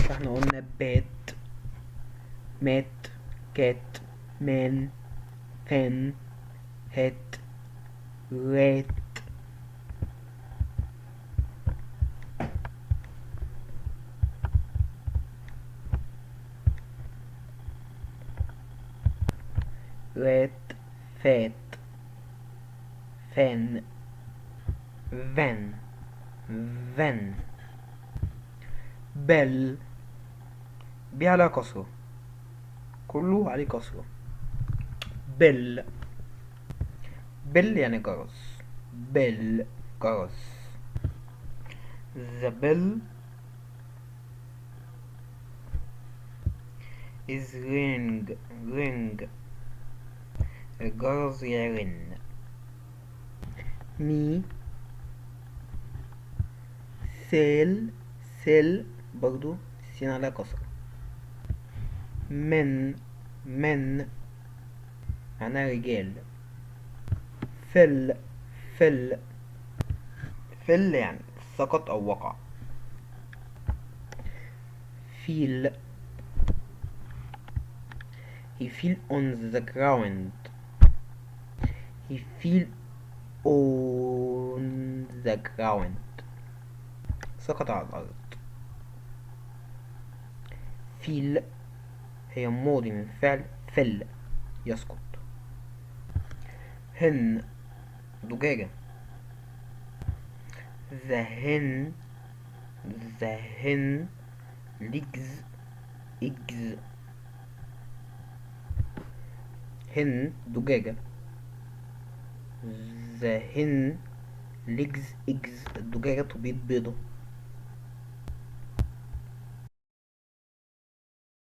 فاحنا قلنا بات، مات، كات، مان، فان، هات، رات. رات، فات، فان، فان، فن. بل، بي على كسرة، كله عليه كسرة. بل، بل يعني جرس. بل، جرس. The bell is ring. ring، الجرس يرن. مي، سيل، سيل برضو سين على كسرة. من، من معناها رجال. فل، فل، فل يعني سقط أو وقع. feel، he feel on the ground. he feel on the ground، سقط على الأرض. feel هي ماضي من فعل فل، يسقط. هن، دجاجة. the hen، the hen legs eggs. hen دجاجة. the hen legs eggs، الدجاجة تبيض بيضة.